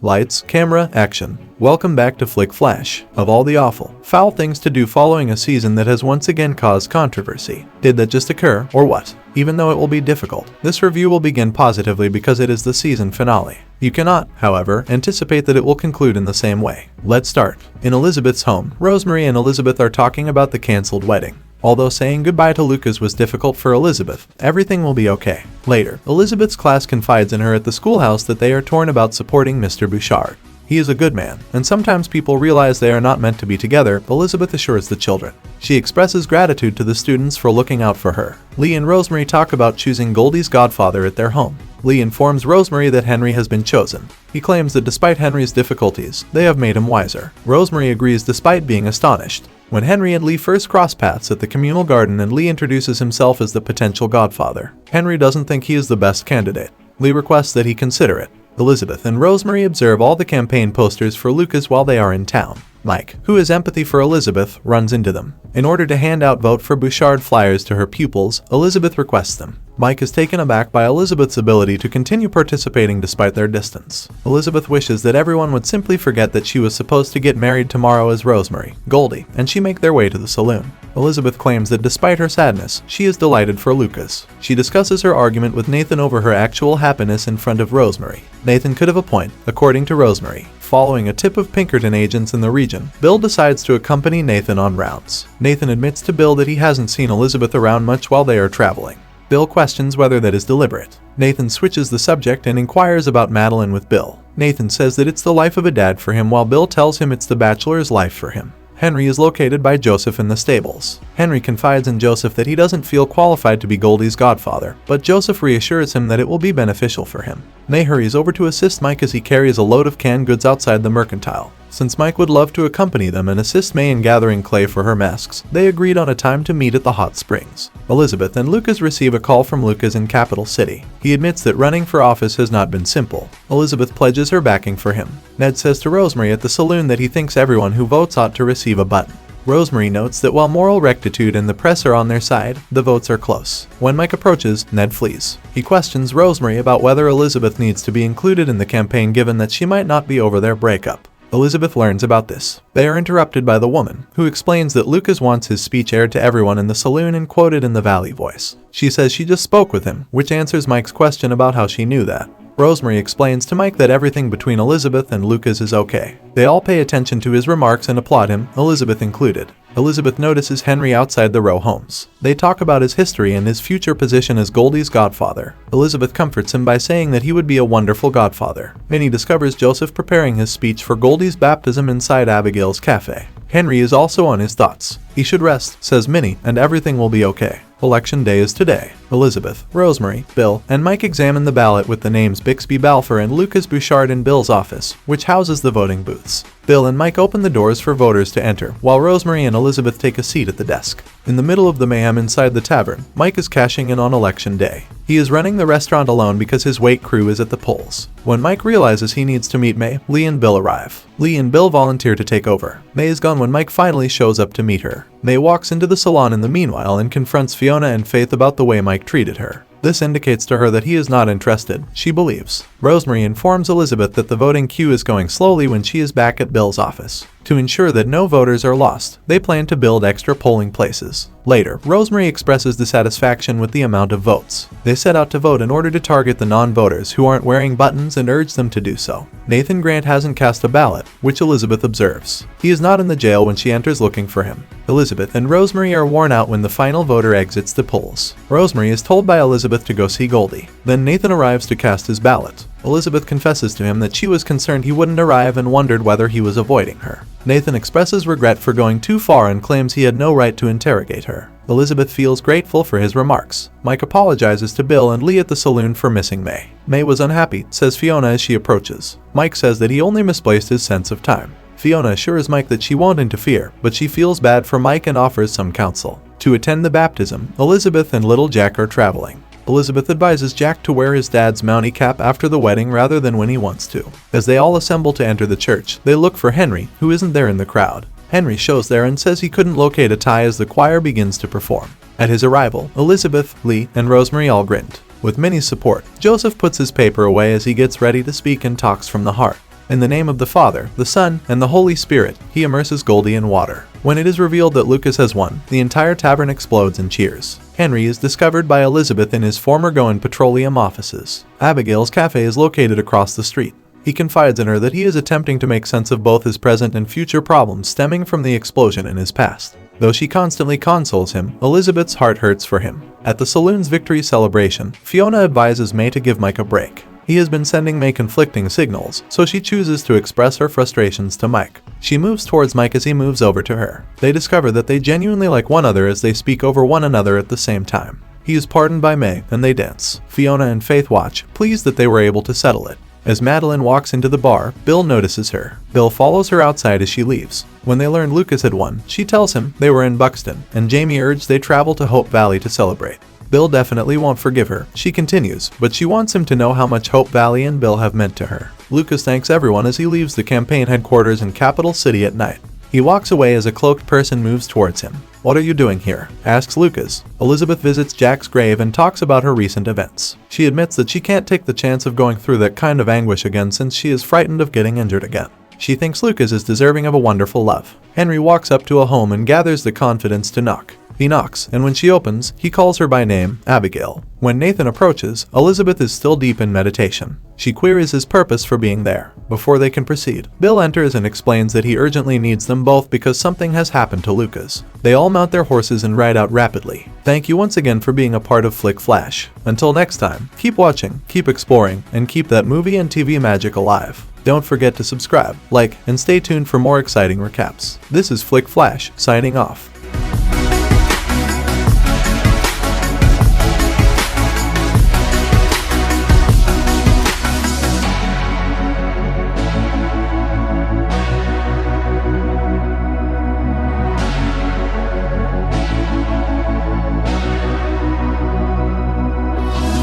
Lights, camera, action. Welcome back to Flick Flash. Of all the awful, foul things to do following a season that has once again caused controversy, did that just occur, or what? Even though it will be difficult, this review will begin positively because it is the season finale. You cannot, however, anticipate that it will conclude in the same way. Let's start. In Elizabeth's home, Rosemary and Elizabeth are talking about the cancelled wedding. Although saying goodbye to Lucas was difficult for Elizabeth, everything will be okay. Later, Elizabeth's class confides in her at the schoolhouse that they are torn about supporting Mr. Bouchard. He is a good man, and sometimes people realize they are not meant to be together, Elizabeth assures the children. She expresses gratitude to the students for looking out for her. Lee and Rosemary talk about choosing Goldie's godfather at their home. Lee informs Rosemary that Henry has been chosen. He claims that despite Henry's difficulties, they have made him wiser. Rosemary agrees despite being astonished. When Henry and Lee first cross paths at the communal garden and Lee introduces himself as the potential godfather, Henry doesn't think he is the best candidate. Lee requests that he consider it. Elizabeth and Rosemary observe all the campaign posters for Lucas while they are in town. Mike, who has empathy for Elizabeth, runs into them. In order to hand out vote for Bouchard flyers to her pupils, Elizabeth requests them. Mike is taken aback by Elizabeth's ability to continue participating despite their distance. Elizabeth wishes that everyone would simply forget that she was supposed to get married tomorrow as Rosemary, Goldie, and she make their way to the saloon. Elizabeth claims that despite her sadness, she is delighted for Lucas. She discusses her argument with Nathan over her actual happiness in front of Rosemary. Nathan could have a point, according to Rosemary. Following a tip of Pinkerton agents in the region, Bill decides to accompany Nathan on rounds. Nathan admits to Bill that he hasn't seen Elizabeth around much while they are traveling. Bill questions whether that is deliberate. Nathan switches the subject and inquires about Madeline with Bill. Nathan says that it's the life of a dad for him while Bill tells him it's the bachelor's life for him. Henry is located by Joseph in the stables. Henry confides in Joseph that he doesn't feel qualified to be Goldie's godfather, but Joseph reassures him that it will be beneficial for him. May hurries over to assist Mike as he carries a load of canned goods outside the mercantile. Since Mike would love to accompany them and assist May in gathering clay for her masks, they agreed on a time to meet at the hot springs. Elizabeth and Lucas receive a call from Lucas in Capital City. He admits that running for office has not been simple. Elizabeth pledges her backing for him. Ned says to Rosemary at the saloon that he thinks everyone who votes ought to receive a button. Rosemary notes that while moral rectitude and the press are on their side, the votes are close. When Mike approaches, Ned flees. He questions Rosemary about whether Elizabeth needs to be included in the campaign given that she might not be over their breakup. Elizabeth learns about this. They are interrupted by the woman, who explains that Lucas wants his speech aired to everyone in the saloon and quoted in the Valley voice. She says she just spoke with him, which answers Mike's question about how she knew that. Rosemary explains to Mike that everything between Elizabeth and Lucas is okay. They all pay attention to his remarks and applaud him, Elizabeth included. Elizabeth notices Henry outside the row homes. They talk about his history and his future position as Goldie's godfather. Elizabeth comforts him by saying that he would be a wonderful godfather. Minnie discovers Joseph preparing his speech for Goldie's baptism inside Abigail's cafe. Henry is also on his thoughts. He should rest, says Minnie, and everything will be okay. Election day is today. Elizabeth, Rosemary, Bill, and Mike examine the ballot with the names Bixby Balfour and Lucas Bouchard in Bill's office, which houses the voting booths. Bill and Mike open the doors for voters to enter, while Rosemary and Elizabeth take a seat at the desk. In the middle of the mayhem inside the tavern, Mike is cashing in on election day. He is running the restaurant alone because his wait crew is at the polls. When Mike realizes he needs to meet May, Lee and Bill arrive. Lee and Bill volunteer to take over. May is gone when Mike finally shows up to meet her. May walks into the salon in the meanwhile and confronts Fiona and Faith about the way Mike treated her. This indicates to her that he is not interested, she believes. Rosemary informs Elizabeth that the voting queue is going slowly when she is back at Bill's office. To ensure that no voters are lost, they plan to build extra polling places. Later, Rosemary expresses dissatisfaction with the amount of votes. They set out to vote in order to target the non-voters who aren't wearing buttons and urge them to do so. Nathan Grant hasn't cast a ballot, which Elizabeth observes. He is not in the jail when she enters looking for him. Elizabeth and Rosemary are worn out when the final voter exits the polls. Rosemary is told by Elizabeth to go see Goldie. Then Nathan arrives to cast his ballot. Elizabeth confesses to him that she was concerned he wouldn't arrive and wondered whether he was avoiding her. Nathan expresses regret for going too far and claims he had no right to interrogate her. Elizabeth feels grateful for his remarks. Mike apologizes to Bill and Lee at the saloon for missing May. May was unhappy, says Fiona as she approaches. Mike says that he only misplaced his sense of time. Fiona assures Mike that she won't interfere, but she feels bad for Mike and offers some counsel. To attend the baptism, Elizabeth and little Jack are traveling. Elizabeth advises Jack to wear his dad's Mountie cap after the wedding rather than when he wants to. As they all assemble to enter the church, they look for Henry, who isn't there in the crowd. Henry shows there and says he couldn't locate a tie as the choir begins to perform. At his arrival, Elizabeth, Lee, and Rosemary all grinned. With Minnie's support, Joseph puts his paper away as he gets ready to speak and talks from the heart. In the name of the Father, the Son, and the Holy Spirit, he immerses Goldie in water. When it is revealed that Lucas has won, the entire tavern explodes in cheers. Henry is discovered by Elizabeth in his former Goen Petroleum offices. Abigail's cafe is located across the street. He confides in her that he is attempting to make sense of both his present and future problems stemming from the explosion in his past. Though she constantly consoles him, Elizabeth's heart hurts for him. At the saloon's victory celebration, Fiona advises May to give Mike a break. He has been sending May conflicting signals, so she chooses to express her frustrations to Mike. She moves towards Mike as he moves over to her. They discover that they genuinely like one another as they speak over one another at the same time. He is pardoned by May, and they dance. Fiona and Faith watch, pleased that they were able to settle it. As Madeline walks into the bar, Bill notices her. Bill follows her outside as she leaves. When they learn Lucas had won, she tells him they were in Buxton, and Jamie urged they travel to Hope Valley to celebrate. Bill definitely won't forgive her. She continues, but she wants him to know how much Hope Valley and Bill have meant to her. Lucas thanks everyone as he leaves the campaign headquarters in Capital City at night. He walks away as a cloaked person moves towards him. "What are you doing here?" asks Lucas. Elizabeth visits Jack's grave and talks about her recent events. She admits that she can't take the chance of going through that kind of anguish again since she is frightened of getting injured again. She thinks Lucas is deserving of a wonderful love. Henry walks up to a home and gathers the confidence to knock. He knocks, and when she opens, he calls her by name, Abigail. When Nathan approaches, Elizabeth is still deep in meditation. She queries his purpose for being there. Before they can proceed, Bill enters and explains that he urgently needs them both because something has happened to Lucas. They all mount their horses and ride out rapidly. Thank you once again for being a part of Flick Flash. Until next time, keep watching, keep exploring, and keep that movie and TV magic alive. Don't forget to subscribe, like, and stay tuned for more exciting recaps. This is Flick Flash, signing off.